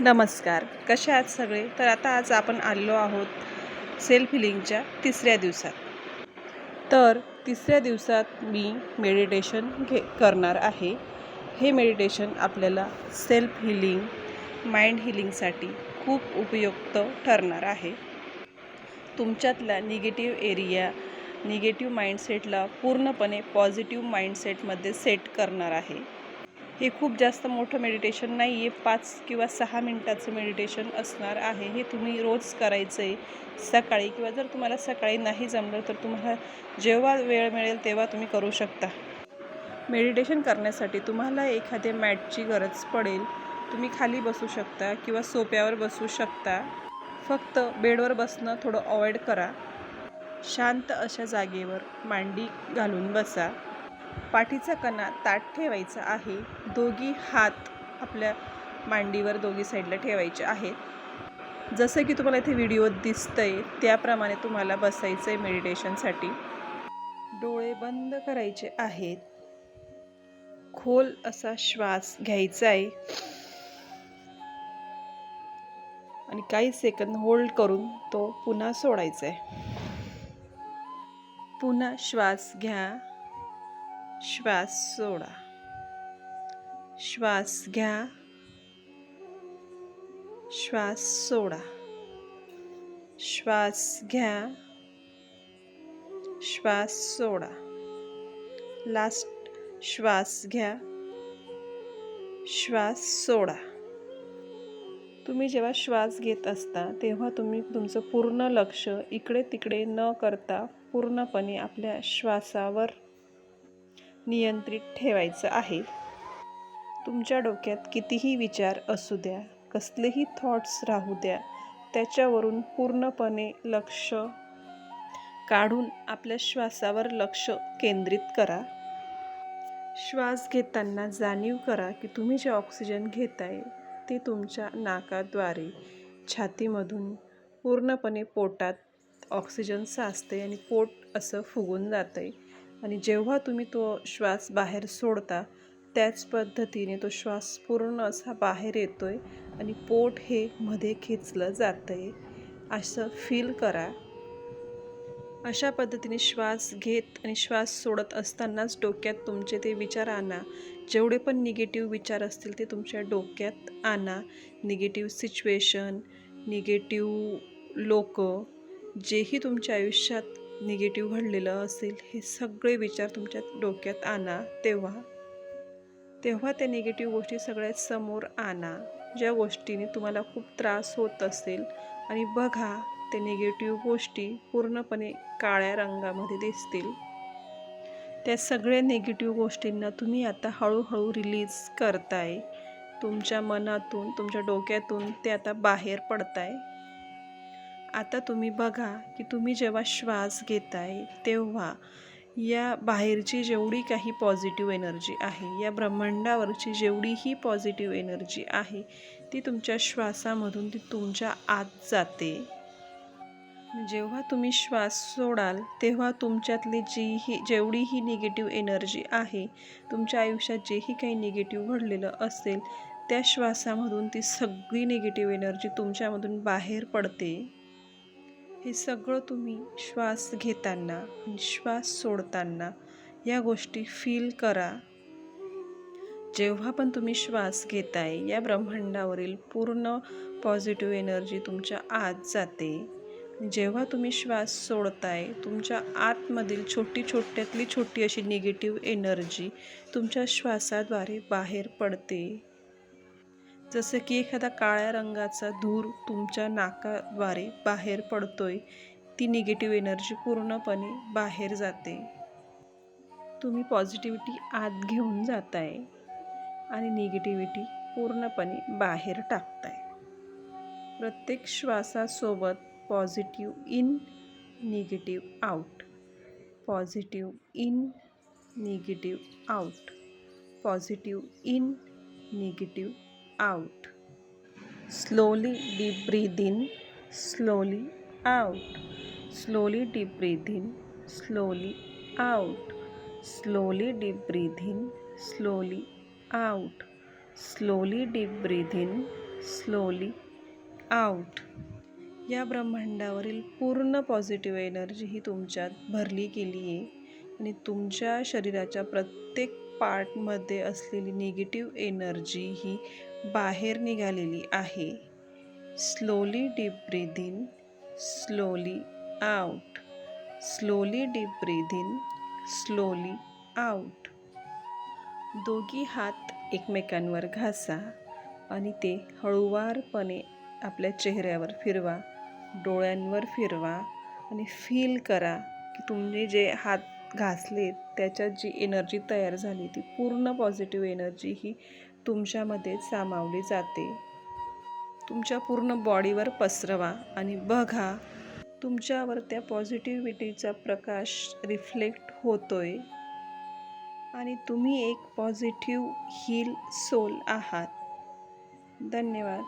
नमस्कार, कशा आहात सगळे? तर आज आपण आलेलो आहोत सेल्फ हिलिंगच्या तिसऱ्या दिवसात. तर तिसऱ्या दिवसात मी मेडिटेशन करणार आहे. हे मेडिटेशन आपल्याला सेल्फ हिलिंग, माइंड हिलिंगसाठी खूप उपयुक्त ठरणार आहे. तुमच्यातला निगेटिव्ह एरिया, निगेटिव्ह माइंडसेटला पूर्णपणे पॉझिटिव्ह माइंडसेटमध्ये सेट करणार आहे. हे खूप जास्त मोठं मेडिटेशन नाही आहे, 5 किंवा 6 मिनटाचं मेडिटेशन असणार आहे. हे तुम्ही रोज करायचं आहे सकाळी, किंवा जर तुम्हाला सकाळी नाही जमलं तर तुम्हाला जेव्हा वेळ मिळेल तेव्हा तुम्ही करू शकता. मेडिटेशन करण्यासाठी तुम्हाला एखाद्या मॅटची गरज पडेल. तुम्ही खाली बसू शकता किंवा सोफ्यावर बसू शकता. फक्त बेडवर बसणं थोडं अवॉइड करा. शांत अशा जागेवर मांडी घालून बसा. पाठीचा कणा ताठ ठेवायचा आहे. दोघी हात आपल्या मांडीवर दोघी साईडला ठेवायचे आहेत. जसं की तुम्हाला इथे व्हिडिओत दिसतंय त्याप्रमाणे तुम्हाला बसायचं आहे मेडिटेशनसाठी. डोळे बंद करायचे आहेत. खोल असा श्वास घ्यायचा आहे आणि काही सेकंद होल्ड करून तो पुन्हा सोडायचा आहे. पुन्हा श्वास घ्या, श्वास सोडा, श्वास घ्या, श्वास सोडा, श्वास घ्या, श्वास सोडा. लास्ट श्वास घ्या, श्वास सोडा. तुम्ही जेव्हा श्वास घेत असता तेव्हा तुम्ही तुमचं पूर्ण लक्ष इकडे तिकडे न करता पूर्णपणे आपल्या श्वासावर नियंत्रित ठेवायचं आहे. तुमच्या डोक्यात कितीही विचार असू द्या, कसलेही थॉट्स राहू द्या, त्याच्यावरून पूर्णपणे लक्ष काढून आपल्या श्वासावर लक्ष केंद्रित करा. श्वास घेताना जाणीव करा की तुम्ही जे ऑक्सिजन घेताय ते तुमच्या नाकाद्वारे छातीमधून पूर्णपणे पोटात ऑक्सिजन साचते आणि पोट असं फुगून जातंय. आणि जेव्हा तुम्ही तो श्वास बाहेर सोडता त्याच पद्धतीने तो श्वास पूर्ण असा बाहेर येतोय आणि पोट हे मध्ये खेचलं जातंय असं फील करा. अशा पद्धतीने श्वास घेत आणि श्वास सोडत असतानाच डोक्यात तुमचे ते विचार आणा. जेवढे पण निगेटिव्ह विचार असतील ते तुमच्या डोक्यात आणा. निगेटिव्ह सिच्युएशन, निगेटिव्ह लोक, जेही तुमच्या आयुष्यात निगेटिव्ह घडलेलं असेल हे सगळे विचार तुमच्या डोक्यात आणा. तेव्हा त्या निगेटिव्ह गोष्टी सगळ्यात समोर आणा ज्या गोष्टीने तुम्हाला खूप त्रास होत असेल, आणि बघा त्या निगेटिव्ह गोष्टी पूर्णपणे काळ्या रंगामध्ये दिसतील. त्या सगळ्या निगेटिव्ह गोष्टींना तुम्ही आता हळूहळू रिलीज करताय. तुमच्या मनातून, तुमच्या डोक्यातून ते आता बाहेर पडताय. आता तुम्ही बघा की तुम्ही जेव्हा श्वास घेताय तेव्हा या बाहेरची जेवढी काही पॉझिटिव्ह एनर्जी आहे, या ब्रह्मांडावरची जेवढीही पॉझिटिव्ह एनर्जी आहे ती तुमच्या श्वासामधून ती तुमच्या आत जाते. जेव्हा तुम्ही श्वास सोडाल तेव्हा तुमच्यातली जेवढीही निगेटिव्ह एनर्जी आहे, तुमच्या आयुष्यात जेही काही निगेटिव्ह घडलेलं असेल त्या श्वासामधून ती सगळी निगेटिव्ह एनर्जी तुमच्यामधून बाहेर पडते. हे सगळं तुम्ही श्वास घेताना आणि श्वास सोडताना या गोष्टी फील करा. जेव्हा पण तुम्ही श्वास घेताय या ब्रह्मांडावरील पूर्ण पॉझिटिव्ह एनर्जी तुमच्या आत जाते. जेव्हा तुम्ही श्वास सोडताय तुमच्या आतमधील छोटी अशी निगेटिव्ह एनर्जी तुमच्या श्वासाद्वारे बाहेर पडते. जसं की एखादा काळ्या रंगाचा धूर तुमच्या नाकाद्वारे बाहेर पडतोय, ती निगेटिव्ह एनर्जी पूर्णपणे बाहेर जाते. तुम्ही पॉझिटिव्हिटी आत घेऊन जाताय आणि निगेटिव्हिटी पूर्णपणे बाहेर टाकताय. प्रत्येक श्वासासोबत positive in, negative out, positive in, negative out, positive in, negative out. Slowly deep breathe in, slowly out. Slowly deep breathe in, slowly out. Slowly deep breathe in, slowly out. Slowly deep breathe in, slowly out. या ब्रह्मांडावरील पूर्ण positive energy ही तुमच्यात भरली गेली आहे आणि तुमच्या शरीराच्या प्रत्येक पार्टमध्ये असलेली निगेटिव्ह एनर्जी ही बाहेर निघालेली आहे. Slowly deep breath in, slowly out. Slowly deep breath in, slowly out. दोघी हात एकमेकांवर घासा आणि ते हळूवारपणे आपल्या चेहऱ्यावर फिरवा, डोळ्यांवर फिरवा आणि फील करा की तुम्ही जे हात घासले त्याच्यात जी एनर्जी तयार झाली ती पूर्ण पॉझिटिव्ह एनर्जी ही तुमच्यामध्ये सामावली जाते. तुमच्या पूर्ण बॉडीवर पसरवा आणि बघा तुमच्यावर त्या पॉझिटिव्हिटीचा प्रकाश रिफ्लेक्ट होतोय आणि तुम्ही एक पॉझिटिव्ह हील सोल आहात. धन्यवाद.